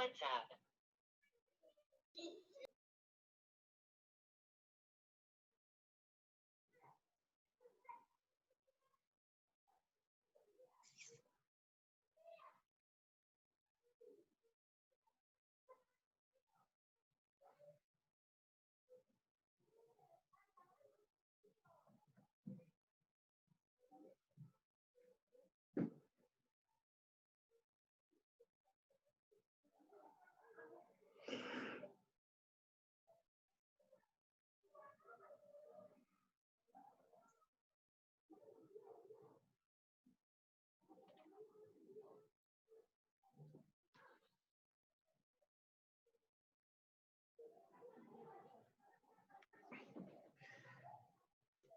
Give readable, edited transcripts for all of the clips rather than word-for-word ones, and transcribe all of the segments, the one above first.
WhatsApp.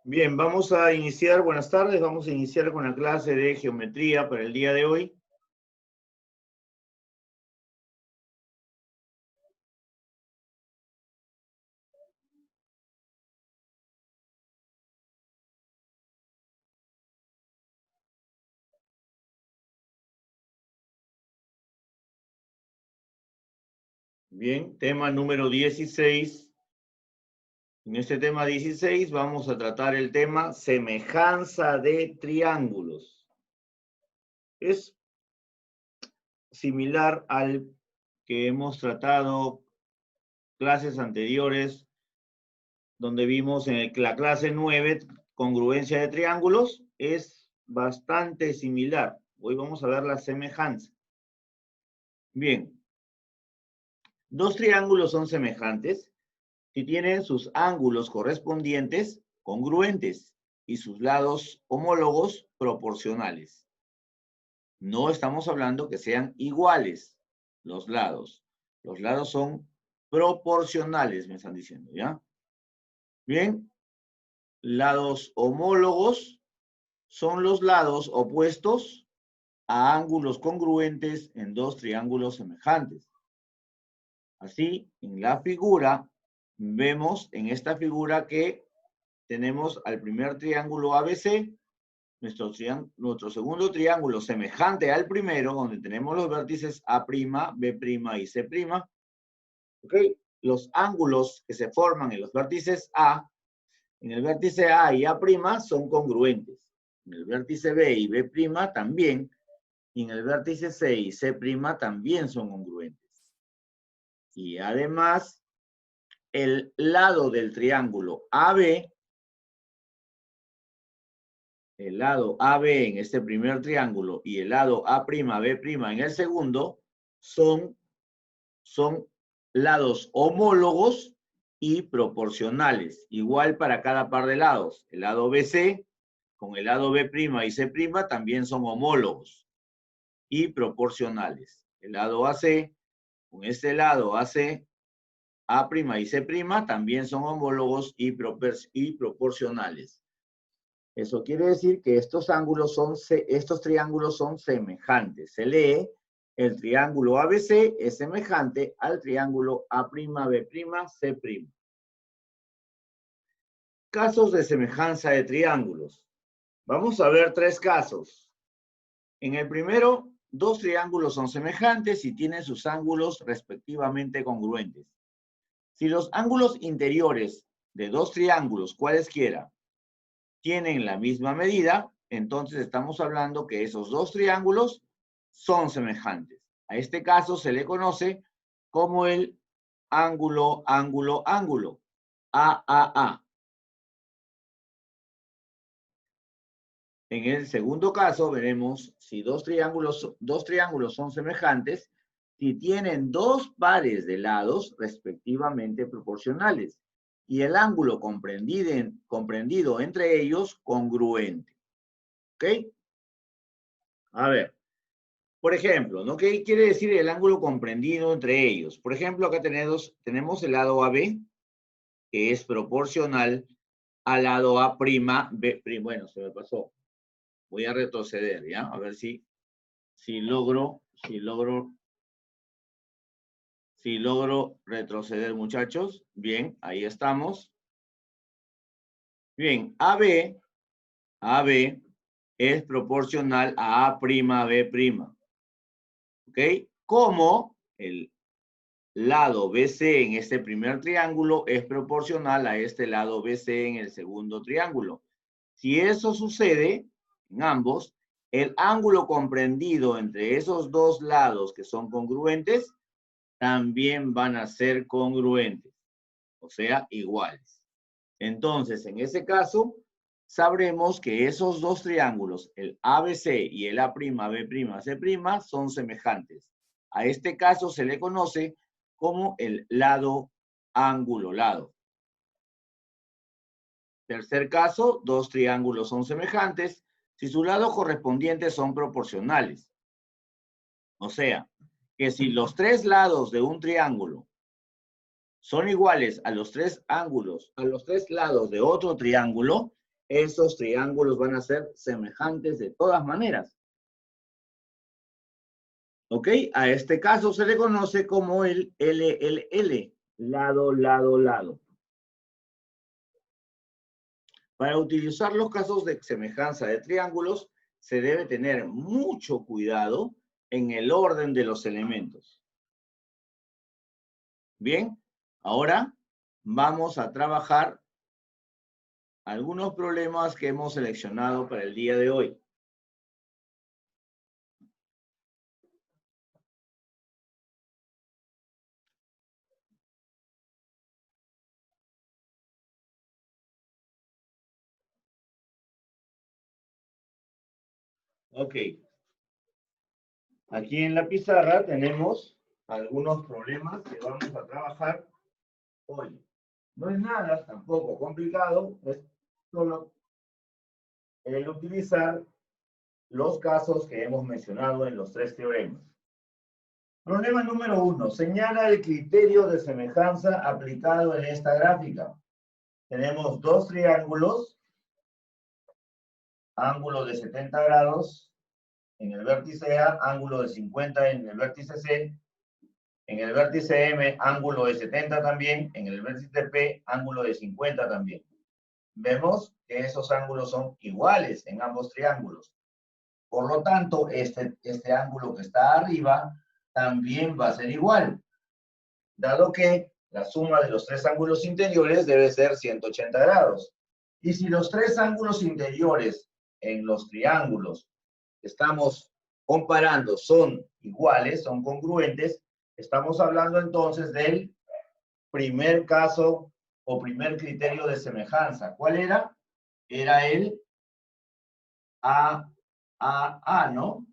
Bien, vamos a iniciar, buenas tardes, vamos a iniciar con la clase de geometría para el día de hoy. Bien, tema número 16. En este tema 16 vamos a tratar el tema semejanza de triángulos. Es similar al que hemos tratado clases anteriores, donde vimos en la clase 9, congruencia de triángulos. Es bastante similar. Hoy vamos a ver la semejanza. Bien. Dos triángulos son semejantes si tienen sus ángulos correspondientes congruentes y sus lados homólogos proporcionales. No estamos hablando que sean iguales los lados. Los lados son proporcionales, me están diciendo, ¿ya? Bien. Lados homólogos son los lados opuestos a ángulos congruentes en dos triángulos semejantes. Así, en la figura, vemos en esta figura que tenemos al primer triángulo ABC, nuestro segundo triángulo semejante al primero, donde tenemos los vértices A', B' y C'. ¿Ok? Los ángulos que se forman en los vértices A, en el vértice A y A' son congruentes. En el vértice B y B' también, y en el vértice C y C' también son congruentes. Y además, el lado del triángulo AB, el lado AB en este primer triángulo y el lado A', B' en el segundo, son lados homólogos y proporcionales, igual para cada par de lados. El lado BC con el lado B' y C' también son homólogos y proporcionales. El lado AC con este lado AC, A' y C' también son homólogos y proporcionales. Eso quiere decir que estos triángulos son semejantes. Se lee, el triángulo ABC es semejante al triángulo A', B', C'. Casos de semejanza de triángulos. Vamos a ver tres casos. En el primero, dos triángulos son semejantes y tienen sus ángulos respectivamente congruentes. Si los ángulos interiores de dos triángulos, cualesquiera, tienen la misma medida, entonces estamos hablando que esos dos triángulos son semejantes. A este caso se le conoce como el ángulo, AAA. En el segundo caso veremos si dos triángulos son semejantes, si tienen dos pares de lados respectivamente proporcionales y el ángulo comprendido entre ellos congruente. ¿Ok? A ver, por ejemplo, ¿no? ¿Qué quiere decir el ángulo comprendido entre ellos? Por ejemplo, acá tenemos el lado AB, que es proporcional al lado A', B'. Bueno, se me pasó. Voy a retroceder, ¿ya? A ver si logro retroceder, muchachos. Bien, ahí estamos. Bien, AB es proporcional a A', B'. ¿Ok? Como el lado BC en este primer triángulo es proporcional a este lado BC en el segundo triángulo. Si eso sucede en ambos, el ángulo comprendido entre esos dos lados que son congruentes también van a ser congruentes, o sea, iguales. Entonces, en ese caso, sabremos que esos dos triángulos, el ABC y el A'B'C', son semejantes. A este caso se le conoce como el lado ángulo lado. Tercer caso, dos triángulos son semejantes si sus lados correspondientes son proporcionales. O sea, que si los tres lados de un triángulo son iguales a los tres ángulos, a los tres lados de otro triángulo, esos triángulos van a ser semejantes de todas maneras. ¿Ok? A este caso se le conoce como el LLL, lado, lado, lado. Para utilizar los casos de semejanza de triángulos, se debe tener mucho cuidado en el orden de los elementos. Bien, ahora vamos a trabajar algunos problemas que hemos seleccionado para el día de hoy. Ok. Aquí en la pizarra tenemos algunos problemas que vamos a trabajar hoy. No es nada tampoco complicado, es solo el utilizar los casos que hemos mencionado en los tres teoremas. Problema número 1. Señala el criterio de semejanza aplicado en esta gráfica. Tenemos dos triángulos, ángulo de 70 grados en el vértice A, ángulo de 50 en el vértice C, en el vértice M, ángulo de 70 también, en el vértice P, ángulo de 50 también. Vemos que esos ángulos son iguales en ambos triángulos. Por lo tanto, este ángulo que está arriba también va a ser igual, dado que la suma de los tres ángulos interiores debe ser 180 grados. Y si los tres ángulos interiores en los triángulos que estamos comparando son iguales, son congruentes, estamos hablando entonces del primer caso o primer criterio de semejanza. ¿Cuál era? Era el A, ¿no?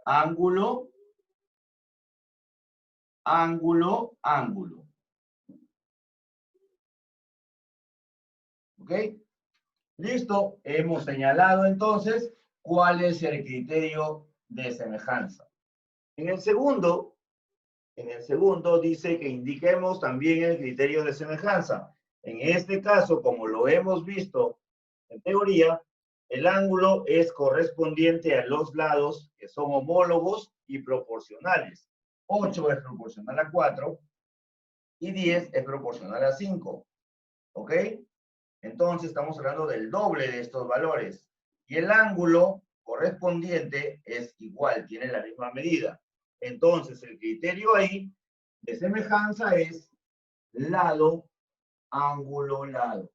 Ángulo, ángulo, ángulo. ¿Ok? Listo. Hemos señalado entonces cuál es el criterio de semejanza. En el segundo dice que indiquemos también el criterio de semejanza. En este caso, como lo hemos visto en teoría, el ángulo es correspondiente a los lados que son homólogos y proporcionales. 8 es proporcional a 4 y 10 es proporcional a 5. ¿Ok? Entonces estamos hablando del doble de estos valores. Y el ángulo correspondiente es igual, tiene la misma medida. Entonces el criterio ahí de semejanza es lado, ángulo, lado.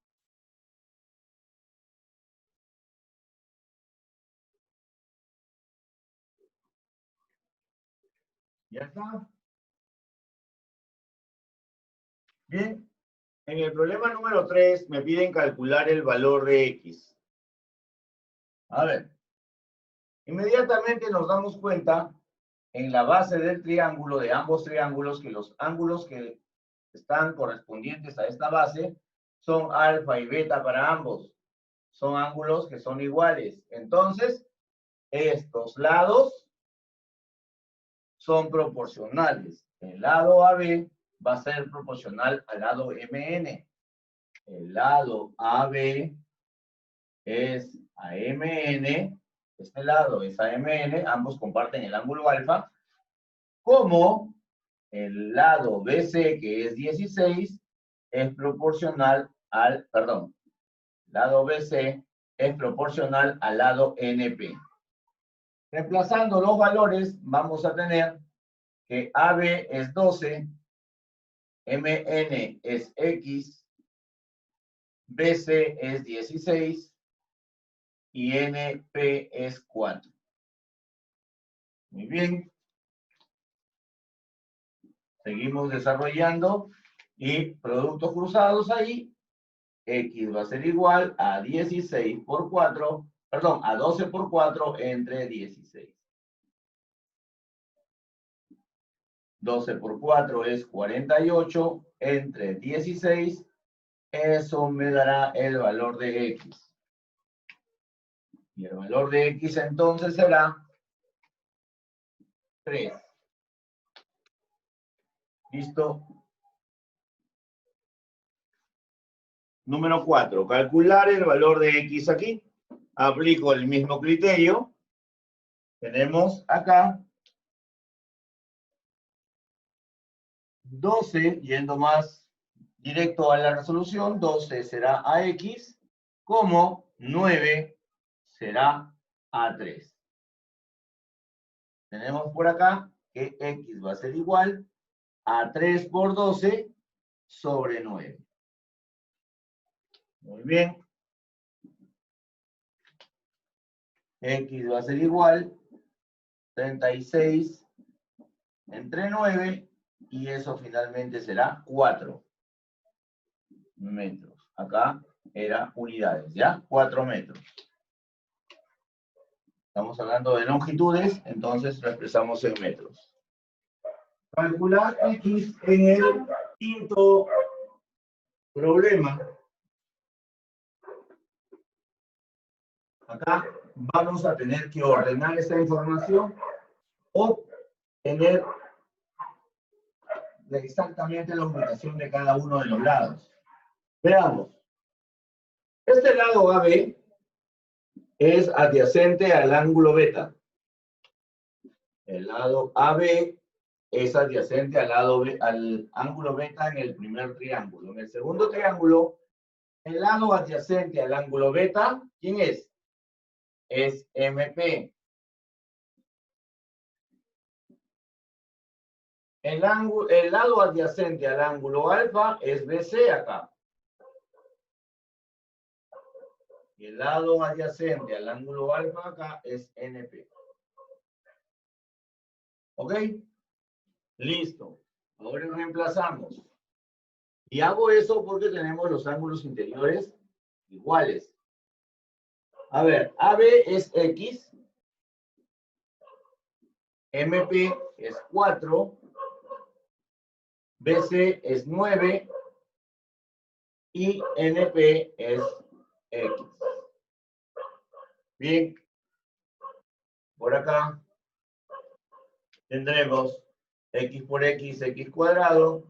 ¿Ya está? Bien. En el problema número 3 me piden calcular el valor de X. A ver. Inmediatamente nos damos cuenta en la base del triángulo, de ambos triángulos, que los ángulos que están correspondientes a esta base son alfa y beta para ambos. Son ángulos que son iguales. Entonces, estos lados son proporcionales. El lado AB va a ser proporcional al lado MN. El lado AB es AMN. Este lado es AMN. Ambos comparten el ángulo alfa. Como el lado BC, que es 16, es proporcional al, perdón, lado BC es proporcional al lado NP. Reemplazando los valores, vamos a tener que AB es 12 MN es X, BC es 16 y NP es 4. Muy bien. Seguimos desarrollando y productos cruzados ahí. X va a ser igual a 16 por 4, perdón, a 12 por 4 entre 16. 12 por 4 es 48 entre 16. Eso me dará el valor de X. Y el valor de X entonces será 3. ¿Listo? Número 4. Calcular el valor de X aquí. Aplico el mismo criterio. Tenemos acá 12, yendo más directo a la resolución, 12 será AX, como 9 será A3. Tenemos por acá que X va a ser igual a 3 por 12 sobre 9. Muy bien. X va a ser igual 36 entre 9 y eso finalmente será 4 metros. Acá era unidades, ¿ya? 4 metros. Estamos hablando de longitudes, entonces lo expresamos en metros. Calcular X en el quinto problema. Acá vamos a tener que ordenar esta información o tener exactamente la ubicación de cada uno de los lados. Veamos. Este lado AB es adyacente al ángulo beta. El lado AB es adyacente al al ángulo beta en el primer triángulo. En el segundo triángulo, el lado adyacente al ángulo beta, ¿quién es? Es MP. El lado adyacente al ángulo alfa es BC acá. Y el lado adyacente al ángulo alfa acá es NP. ¿Ok? Listo. Ahora reemplazamos. Y hago eso porque tenemos los ángulos interiores iguales. A ver, AB es X. MP es 4. BC es 9. Y NP es X. Bien. Por acá tendremos X por X, X cuadrado.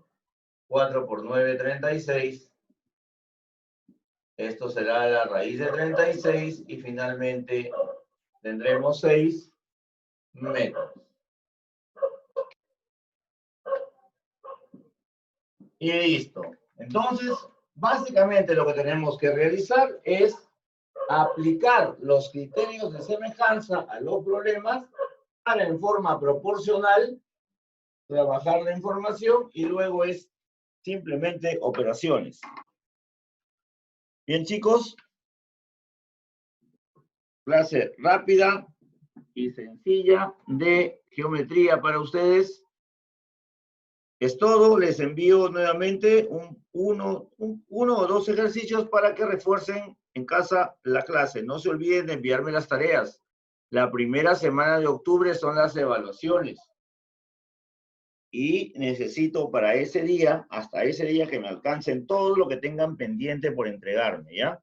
4 por 9, 36. Esto será la raíz de 36 y finalmente tendremos 6 metros. Y listo. Entonces, básicamente lo que tenemos que realizar es aplicar los criterios de semejanza a los problemas para en forma proporcional trabajar la información y luego es simplemente operaciones. Bien, chicos. Clase rápida y sencilla de geometría para ustedes. Es todo. Les envío nuevamente uno o dos ejercicios para que refuercen en casa la clase. No se olviden de enviarme las tareas. La primera semana de octubre son las evaluaciones. Y necesito para ese día, hasta ese día, que me alcancen todo lo que tengan pendiente por entregarme, ¿ya?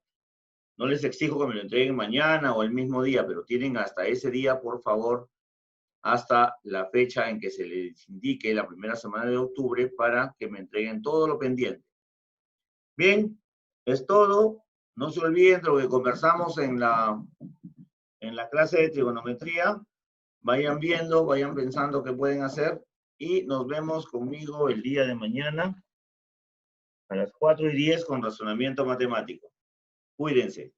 No les exijo que me lo entreguen mañana o el mismo día, pero tienen hasta ese día, por favor, hasta la fecha en que se les indique la primera semana de octubre para que me entreguen todo lo pendiente. Bien, es todo. No se olviden de lo que conversamos en la clase de trigonometría. Vayan viendo, vayan pensando qué pueden hacer y nos vemos conmigo el día de mañana a las 4:10 con razonamiento matemático. Cuídense.